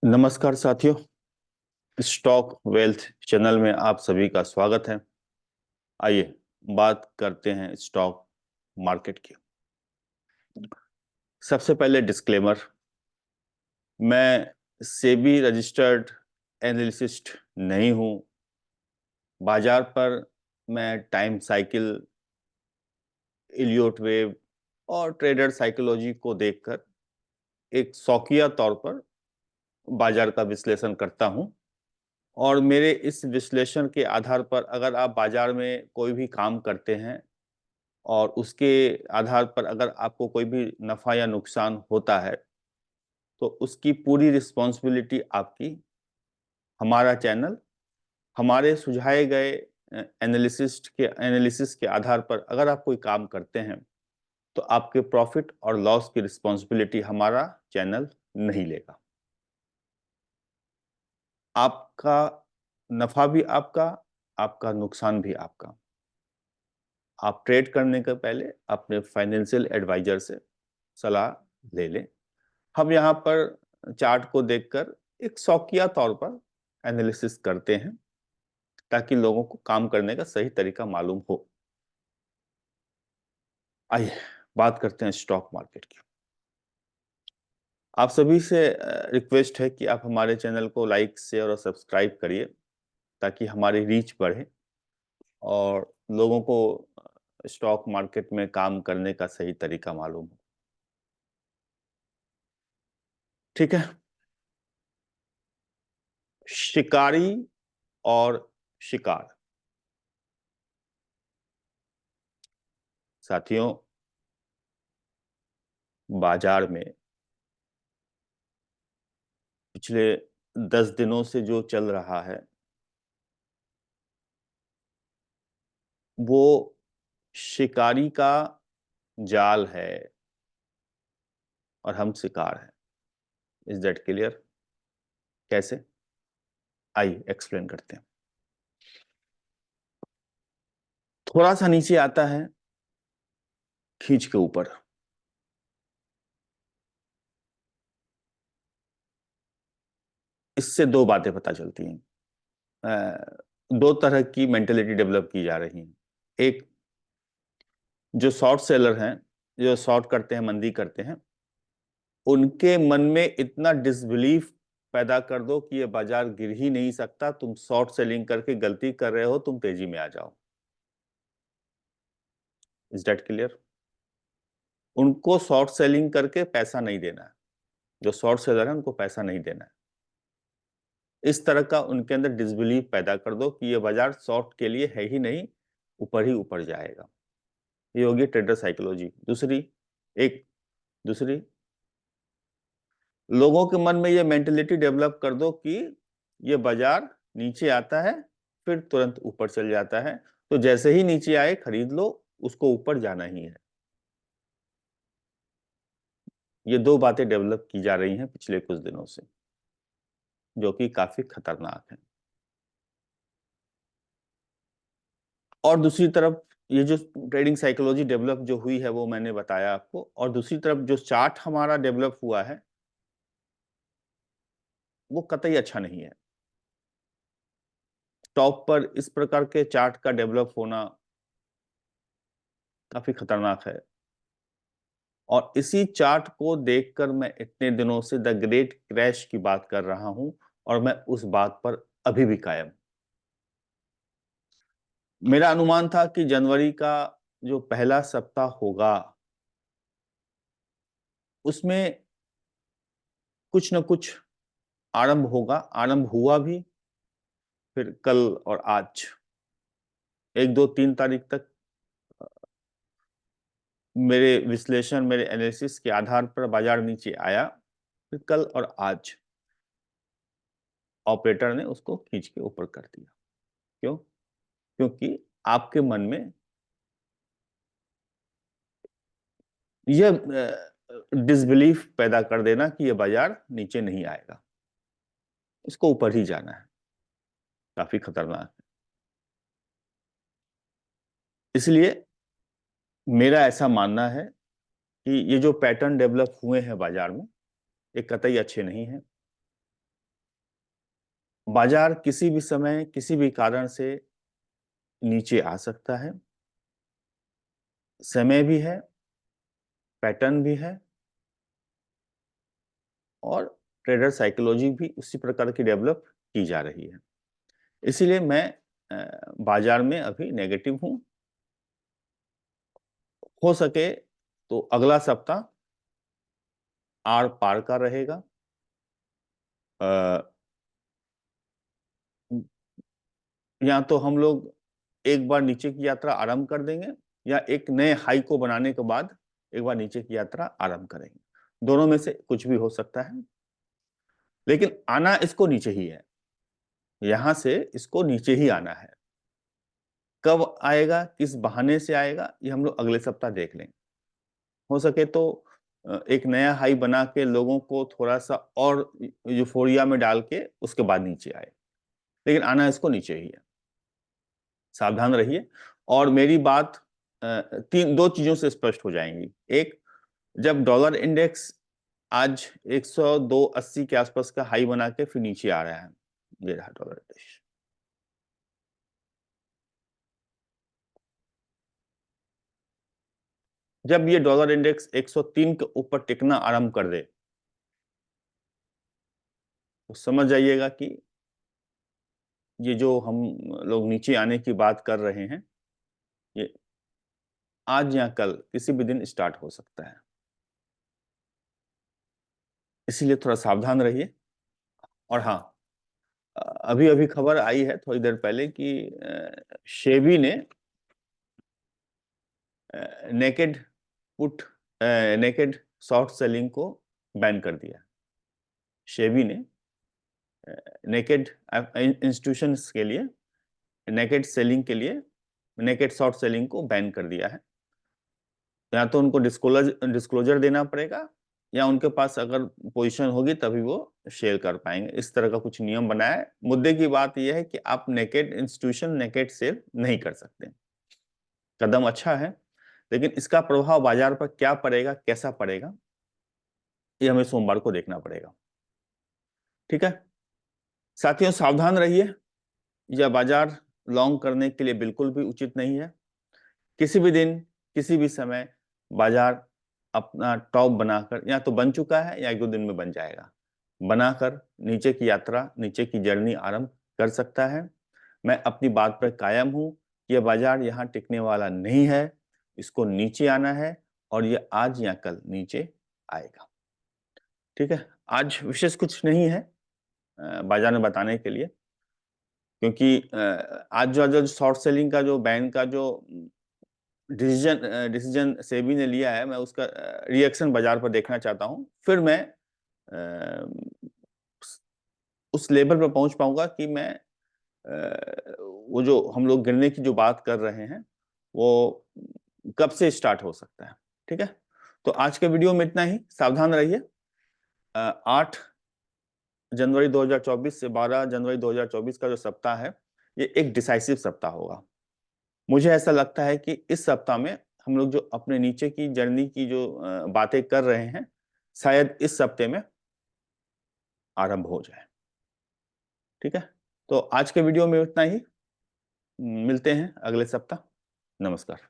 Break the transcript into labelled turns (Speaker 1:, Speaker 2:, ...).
Speaker 1: नमस्कार साथियों। Stock wealth channel में आप सभी का स्वागत है। आइए बात करते हैं स्टॉक मार्केट की। सबसे पहले डिस्क्लेमर, मैं सेबी रजिस्टर्ड एनालिस्ट नहीं हूं। बाजार पर मैं टाइम साइकिल, इलियट वेव और ट्रेडर साइकोलॉजी को देखकर एक शौकिया तौर पर बाजार का विश्लेषण करता हूं। और मेरे इस विश्लेषण के आधार पर अगर आप बाजार में कोई भी काम करते हैं और उसके आधार पर अगर आपको कोई भी नफा या नुकसान होता है तो उसकी पूरी रिस्पॉन्सिबिलिटी आपकी। हमारा चैनल हमारे सुझाए गए एनालिसिस के आधार पर अगर आप कोई काम करते हैं तो आपके प्रॉफिट और लॉस की रिस्पॉन्सिबिलिटी हमारा चैनल नहीं लेगा। आपका नफा भी आपका, आपका नुकसान भी आपका। आप ट्रेड करने के पहले अपने फाइनेंशियल एडवाइजर से सलाह ले लें। हम यहाँ पर चार्ट को देखकर एक शौकिया तौर पर एनालिसिस करते हैं ताकि लोगों को काम करने का सही तरीका मालूम हो। आइए बात करते हैं स्टॉक मार्केट की। आप सभी से रिक्वेस्ट है कि आप हमारे चैनल को लाइक, शेयर और सब्सक्राइब करिए ताकि हमारी रीच बढ़े और लोगों को स्टॉक मार्केट में काम करने का सही तरीका मालूम हो। ठीक है। शिकारी और शिकार। साथियों, बाजार में पिछले 10 दिनों से जो चल रहा है वो शिकारी का जाल है और हम शिकार हैं। Is that clear? कैसे? आइए एक्सप्लेन करते हैं। थोड़ा सा नीचे आता है खींच के ऊपर। इससे दो बातें पता चलती हैं। दो तरह की मेंटेलिटी डेवलप की जा रही है। एक, जो शॉर्ट सेलर हैं, जो शॉर्ट करते हैं, मंदी करते हैं, उनके मन में इतना डिसबिलीफ पैदा कर दो कि ये बाजार गिर ही नहीं सकता, तुम शॉर्ट सेलिंग करके गलती कर रहे हो, तुम तेजी में आ जाओ। Is that clear? उनको शॉर्ट सेलिंग करके पैसा नहीं देना है। जो शॉर्ट सेलर है उनको पैसा नहीं देना है। इस तरह का उनके अंदर डिसबिलीफ पैदा कर दो कि ये बाजार शॉर्ट के लिए है ही नहीं, ऊपर ही ऊपर जाएगा। ये होगी ट्रेडर साइकोलॉजी। दूसरी, एक दूसरी, लोगों के मन में ये मेंटेलिटी डेवलप कर दो कि ये बाजार नीचे आता है फिर तुरंत ऊपर चल जाता है, तो जैसे ही नीचे आए खरीद लो, उसको ऊपर जाना ही है। ये दो बातें डेवलप की जा रही हैं पिछले कुछ दिनों से, जो कि काफी खतरनाक है। और दूसरी तरफ ये जो ट्रेडिंग साइकोलॉजी डेवलप जो हुई है वो मैंने बताया आपको, और दूसरी तरफ जो चार्ट हमारा डेवलप हुआ है वो कतई अच्छा नहीं है। टॉप पर इस प्रकार के चार्ट का डेवलप होना काफी खतरनाक है। और इसी चार्ट को देखकर मैं इतने दिनों से द ग्रेट क्रैश की बात कर रहा हूं और मैं उस बात पर अभी भी कायम। मेरा अनुमान था कि जनवरी का जो पहला सप्ताह होगा उसमें कुछ न कुछ आरंभ होगा। आरंभ हुआ भी। फिर कल और आज 1, 2, 3 तारीख तक मेरे विश्लेषण, मेरे एनालिसिस के आधार पर बाजार नीचे आया। फिर कल और आज ऑपरेटर ने उसको खींच के ऊपर कर दिया। क्यों? क्योंकि आपके मन में यह डिसबिलीफ पैदा कर देना कि यह बाजार नीचे नहीं आएगा, इसको ऊपर ही जाना है, काफी खतरनाक है। इसलिए मेरा ऐसा मानना है कि ये जो पैटर्न डेवलप हुए हैं बाजार में, ये कतई अच्छे नहीं हैं। बाजार किसी भी समय किसी भी कारण से नीचे आ सकता है। समय भी है, पैटर्न भी है, और ट्रेडर साइकोलॉजी भी उसी प्रकार की डेवलप की जा रही है। इसीलिए मैं बाजार में अभी नेगेटिव हूं। हो सके तो अगला सप्ताह आर पार का रहेगा। अ, या तो हम लोग एक बार नीचे की यात्रा आरंभ कर देंगे, या एक नए हाई को बनाने के बाद एक बार नीचे की यात्रा आरंभ करेंगे। दोनों में से कुछ भी हो सकता है, लेकिन आना इसको नीचे ही है। यहां से इसको नीचे ही आना है। कब आएगा, किस बहाने से आएगा, ये हम लोग अगले सप्ताह देख लेंगे। हो सके तो एक नया हाई बना के लोगों को थोड़ा सा और यूफोरिया में डाल के उसके बाद नीचे आए, लेकिन आना इसको नीचे ही है। सावधान रहिए। और मेरी बात दो चीजों से स्पष्ट हो जाएंगी। एक, जब डॉलर इंडेक्स आज 102.80 के आसपास का हाई बना के फिर नीचे आ रहा है, ये रहा डॉलर इंडेक्स। जब ये डॉलर इंडेक्स 103 के ऊपर टिकना आरंभ कर दे, तो समझ जाइएगा कि ये जो हम लोग नीचे आने की बात कर रहे हैं, ये आज या कल किसी भी दिन स्टार्ट हो सकता है। इसीलिए थोड़ा सावधान रहिए। और हाँ, अभी अभी खबर आई है थोड़ी देर पहले कि शेबी ने naked put naked short selling को बैन कर दिया। शेबी ने नेकेड इंस्टीट्यूशंस के लिए नेकेड सेलिंग के लिए नेकेड शॉर्ट सेलिंग को बैन कर दिया है। या तो उनको डिस्क्लोजर देना पड़ेगा, या उनके पास अगर पोजीशन होगी तभी वो शेयर कर पाएंगे। इस तरह का कुछ नियम बनाया है। मुद्दे की बात यह है कि आप नेकेड इंस्टीट्यूशन नेकेड सेल नहीं कर सकते। कदम अच्छा है, लेकिन इसका प्रभाव बाजार पर क्या पड़ेगा, कैसा पड़ेगा, ये हमें सोमवार को देखना पड़ेगा। ठीक है साथियों, सावधान रहिए। यह बाजार लॉन्ग करने के लिए बिल्कुल भी उचित नहीं है। किसी भी दिन किसी भी समय बाजार अपना टॉप बनाकर, या तो बन चुका है या एक दो दिन में बन जाएगा, बनाकर नीचे की यात्रा, नीचे की जर्नी आरंभ कर सकता है। मैं अपनी बात पर कायम हूं कि यह बाजार यहाँ टिकने वाला नहीं है। इसको नीचे आना है, और ये आज या कल नीचे आएगा। ठीक है, आज विशेष कुछ नहीं है बाजार में बताने के लिए, क्योंकि आज जो शॉर्ट सेलिंग का जो बैन का जो डिसीजन सेबी ने लिया है, मैं उसका रिएक्शन बाजार पर देखना चाहता हूं। फिर मैं उस लेवल पर पहुंच पाऊंगा कि मैं वो जो हम लोग गिरने की जो बात कर रहे हैं वो कब से स्टार्ट हो सकता है। ठीक है, तो आज के वीडियो में इतना ही। सावधान रहिए। 8 जनवरी 2024 से 12 जनवरी 2024 का जो सप्ताह है, ये एक डिसाइसिव सप्ताह होगा। मुझे ऐसा लगता है कि इस सप्ताह में हम लोग जो अपने नीचे की जर्नी की जो बातें कर रहे हैं, शायद इस सप्ताह में आरंभ हो जाए। ठीक है, तो आज के वीडियो में इतना ही। मिलते हैं अगले सप्ताह। नमस्कार।